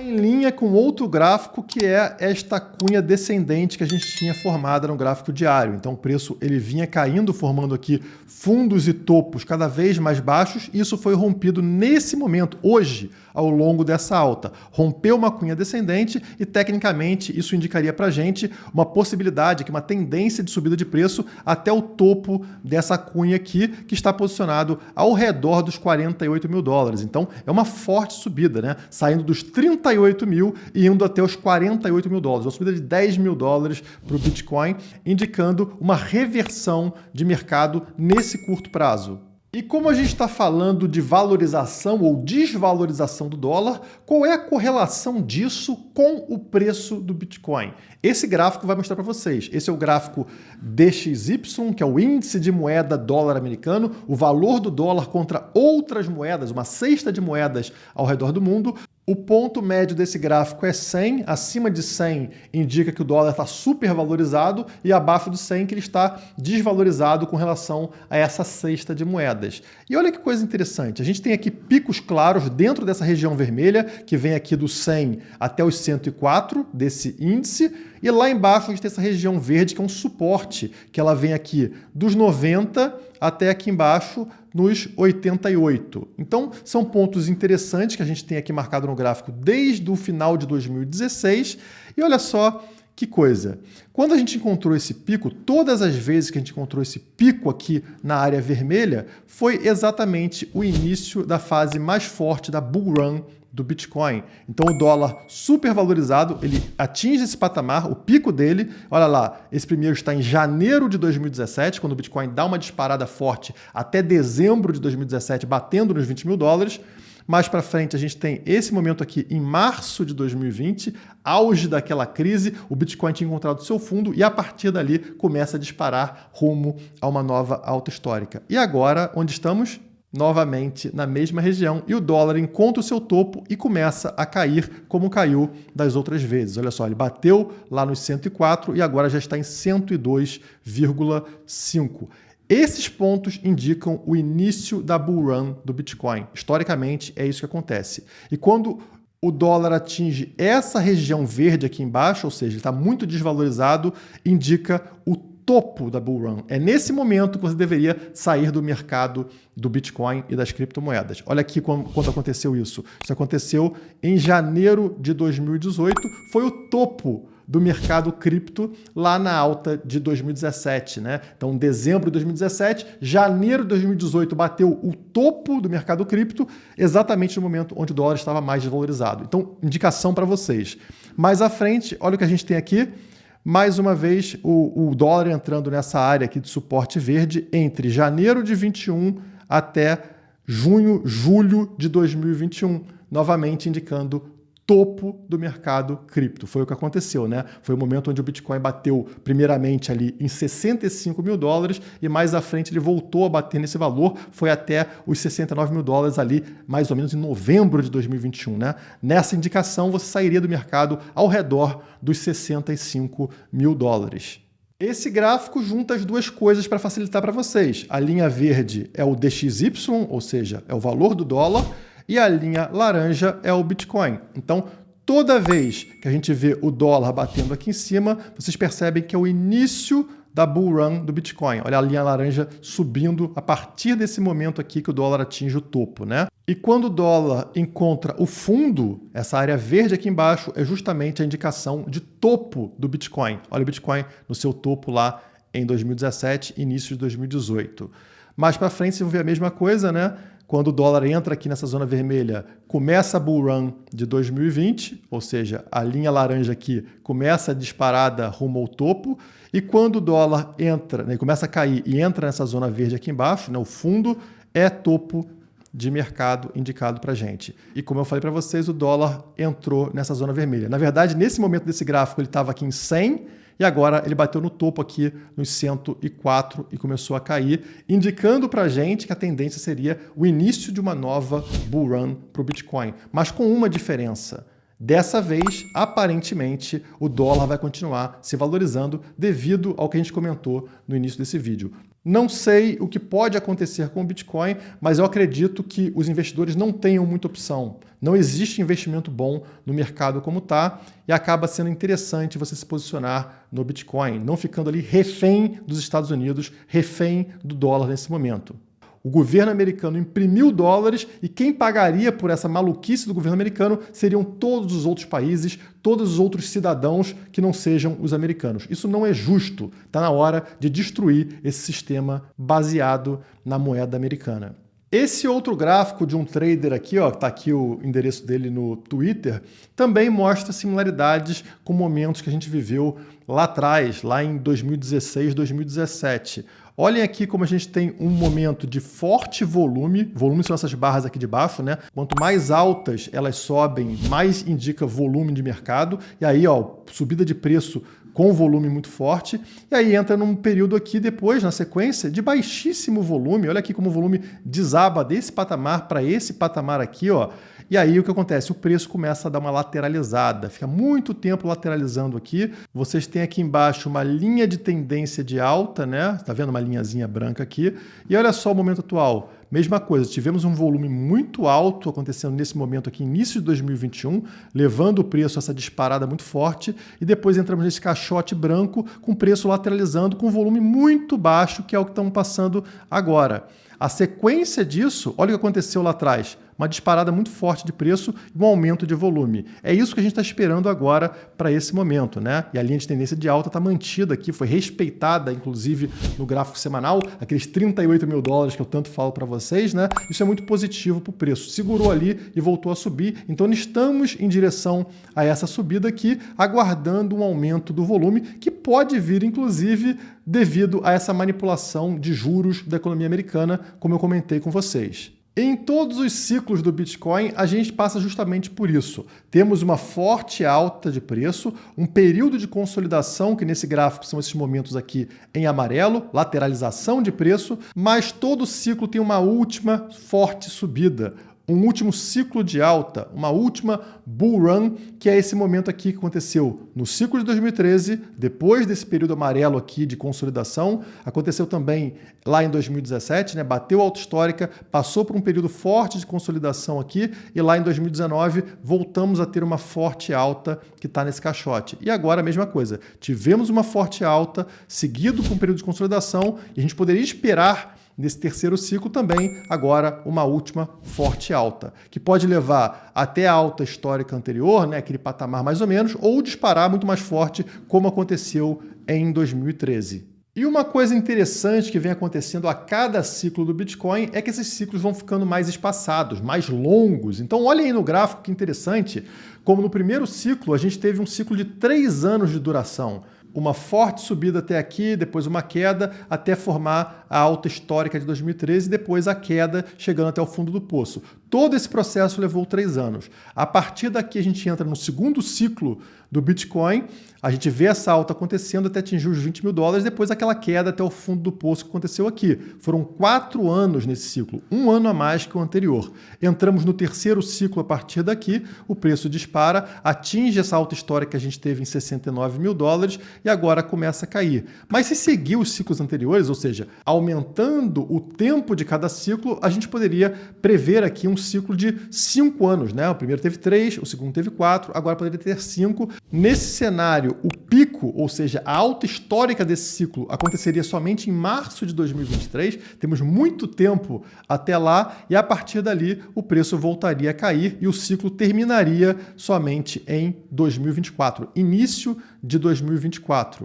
em linha com outro gráfico que é esta cunha descendente que a gente tinha formada no gráfico diário. Então o preço ele vinha caindo, formando aqui fundos e topos cada vez mais baixos, e isso foi rompido nesse momento, hoje, ao longo dessa alta. Rompeu uma cunha descendente e, tecnicamente, isso indicaria para a gente uma possibilidade, uma tendência de subida de preço até o topo dessa cunha aqui, que está posicionado ao redor dos 48 mil dólares. Então, é uma forte subida, né? Saindo dos 38 mil e indo até os 48 mil dólares. Uma subida de 10 mil dólares para o Bitcoin, indicando uma reversão de mercado nesse curto prazo. E como a gente está falando de valorização ou desvalorização do dólar, qual é a correlação disso com o preço do Bitcoin? Esse gráfico vai mostrar para vocês. Esse é o gráfico DXY, que é o índice de moeda dólar americano, o valor do dólar contra outras moedas, uma cesta de moedas ao redor do mundo. O ponto médio desse gráfico é 100, acima de 100 indica que o dólar está super valorizado e abaixo de 100 que ele está desvalorizado com relação a essa cesta de moedas. E olha que coisa interessante, a gente tem aqui picos claros dentro dessa região vermelha, que vem aqui do 100 até os 104 desse índice, e lá embaixo a gente tem essa região verde que é um suporte, que ela vem aqui dos 90 até aqui embaixo nos 88. Então, são pontos interessantes que a gente tem aqui marcado no gráfico desde o final de 2016. E olha só que coisa. Quando a gente encontrou esse pico, todas as vezes que a gente encontrou esse pico aqui na área vermelha, foi exatamente o início da fase mais forte da bull run do Bitcoin. Então o dólar super valorizado, ele atinge esse patamar, o pico dele, olha lá, esse primeiro está em janeiro de 2017, quando o Bitcoin dá uma disparada forte até dezembro de 2017, batendo nos 20 mil dólares. Mais para frente a gente tem esse momento aqui em março de 2020, auge daquela crise, o Bitcoin tinha encontrado seu fundo e a partir dali começa a disparar rumo a uma nova alta histórica. E agora, onde estamos? Novamente na mesma região, e o dólar encontra o seu topo e começa a cair como caiu das outras vezes. Olha só, ele bateu lá nos 104 e agora já está em 102,5. Esses pontos indicam o início da bull run do Bitcoin. Historicamente, é isso que acontece. E quando o dólar atinge essa região verde aqui embaixo, ou seja, ele está muito desvalorizado, indica o topo da bull run. É nesse momento que você deveria sair do mercado do Bitcoin e das criptomoedas. Olha aqui quando aconteceu isso. Isso aconteceu em janeiro de 2018, foi o topo do mercado cripto lá na alta de 2017, né? Então, dezembro de 2017, janeiro de 2018 bateu o topo do mercado cripto, exatamente no momento onde o dólar estava mais desvalorizado. Então, indicação para vocês. Mais à frente, olha o que a gente tem aqui. Mais uma vez, o dólar entrando nessa área aqui de suporte verde entre janeiro de 21 até julho de 2021, novamente indicando topo do mercado cripto. Foi o que aconteceu, né? Foi o momento onde o Bitcoin bateu primeiramente ali em 65 mil dólares e mais à frente ele voltou a bater nesse valor, foi até os 69 mil dólares ali, mais ou menos em novembro de 2021, né? Nessa indicação você sairia do mercado ao redor dos 65 mil dólares. Esse gráfico junta as duas coisas para facilitar para vocês. A linha verde é o DXY, ou seja, é o valor do dólar, e a linha laranja é o Bitcoin. Então, toda vez que a gente vê o dólar batendo aqui em cima, vocês percebem que é o início da bull run do Bitcoin. Olha a linha laranja subindo a partir desse momento aqui que o dólar atinge o topo, né? E quando o dólar encontra o fundo, essa área verde aqui embaixo é justamente a indicação de topo do Bitcoin. Olha o Bitcoin no seu topo lá em 2017, início de 2018. Mais para frente vocês vão ver a mesma coisa, né? Quando o dólar entra aqui nessa zona vermelha, começa a bull run de 2020, ou seja, a linha laranja aqui começa a disparada rumo ao topo, e quando o dólar entra, né, começa a cair e entra nessa zona verde aqui embaixo, né, o fundo é topo de mercado indicado para a gente. E como eu falei para vocês, o dólar entrou nessa zona vermelha. Na verdade, nesse momento desse gráfico, ele estava aqui em 100, e agora ele bateu no topo aqui nos 104 e começou a cair, indicando para a gente que a tendência seria o início de uma nova bull run para o Bitcoin. Mas com uma diferença. Dessa vez, aparentemente, o dólar vai continuar se valorizando devido ao que a gente comentou no início desse vídeo. Não sei o que pode acontecer com o Bitcoin, mas eu acredito que os investidores não tenham muita opção. Não existe investimento bom no mercado como está e acaba sendo interessante você se posicionar no Bitcoin, não ficando ali refém dos Estados Unidos, refém do dólar nesse momento. O governo americano imprimiu dólares e quem pagaria por essa maluquice do governo americano seriam todos os outros países, todos os outros cidadãos que não sejam os americanos. Isso não é justo. Está na hora de destruir esse sistema baseado na moeda americana. Esse outro gráfico de um trader aqui, ó, que está aqui o endereço dele no Twitter, também mostra similaridades com momentos que a gente viveu lá atrás, lá em 2016, 2017. Olhem aqui como a gente tem um momento de forte volume. Volume são essas barras aqui de baixo, né? Quanto mais altas elas sobem, mais indica volume de mercado. E aí, ó, subida de preço com volume muito forte. E aí entra num período aqui depois, na sequência, de baixíssimo volume. Olha aqui como o volume desaba desse patamar para esse patamar aqui, ó. E aí o que acontece? O preço começa a dar uma lateralizada, fica muito tempo lateralizando aqui. Vocês têm aqui embaixo uma linha de tendência de alta, né? Tá vendo uma linhazinha branca aqui? E olha só o momento atual. Mesma coisa, tivemos um volume muito alto acontecendo nesse momento aqui, início de 2021, levando o preço a essa disparada muito forte, e depois entramos nesse caixote branco com o preço lateralizando com volume muito baixo, que é o que estamos passando agora. A sequência disso, olha o que aconteceu lá atrás, uma disparada muito forte de preço e um aumento de volume. É isso que a gente está esperando agora para esse momento, né? E a linha de tendência de alta está mantida aqui, foi respeitada, inclusive, no gráfico semanal, aqueles 38 mil dólares que eu tanto falo para vocês, né? Isso é muito positivo para o preço. Segurou ali e voltou a subir, então estamos em direção a essa subida aqui, aguardando um aumento do volume, que pode vir, inclusive, devido a essa manipulação de juros da economia americana, como eu comentei com vocês. Em todos os ciclos do Bitcoin, a gente passa justamente por isso. Temos uma forte alta de preço, um período de consolidação, que nesse gráfico são esses momentos aqui em amarelo, lateralização de preço, mas todo ciclo tem uma última forte subida. Um último ciclo de alta, uma última bull run, que é esse momento aqui que aconteceu no ciclo de 2013, depois desse período amarelo aqui de consolidação, aconteceu também lá em 2017, né? Bateu alta histórica, passou por um período forte de consolidação aqui, e lá em 2019 voltamos a ter uma forte alta que está nesse caixote. E agora a mesma coisa, tivemos uma forte alta, seguido com um período de consolidação, e a gente poderia esperar nesse terceiro ciclo também, agora, uma última forte alta, que pode levar até a alta histórica anterior, né, aquele patamar mais ou menos, ou disparar muito mais forte, como aconteceu em 2013. E uma coisa interessante que vem acontecendo a cada ciclo do Bitcoin é que esses ciclos vão ficando mais espaçados, mais longos. Então, olha aí no gráfico que interessante, como no primeiro ciclo a gente teve um ciclo de 3 anos de duração. Uma forte subida até aqui, depois uma queda, até formar a alta histórica de 2013, depois a queda chegando até o fundo do poço. Todo esse processo levou 3 anos. A partir daqui a gente entra no segundo ciclo do Bitcoin, a gente vê essa alta acontecendo até atingir os 20 mil dólares, depois aquela queda até o fundo do poço que aconteceu aqui. Foram 4 anos nesse ciclo, 1 ano a mais que o anterior. Entramos no terceiro ciclo a partir daqui, o preço dispara, atinge essa alta histórica que a gente teve em 69 mil dólares e agora começa a cair. Mas se seguir os ciclos anteriores, ou seja, aumentando o tempo de cada ciclo, a gente poderia prever aqui um ciclo de 5 anos, né? O primeiro teve 3, o segundo teve 4, agora poderia ter 5. Nesse cenário, o pico, ou seja, a alta histórica desse ciclo, aconteceria somente em março de 2023. Temos muito tempo até lá e a partir dali o preço voltaria a cair e o ciclo terminaria somente em 2024, início de 2024.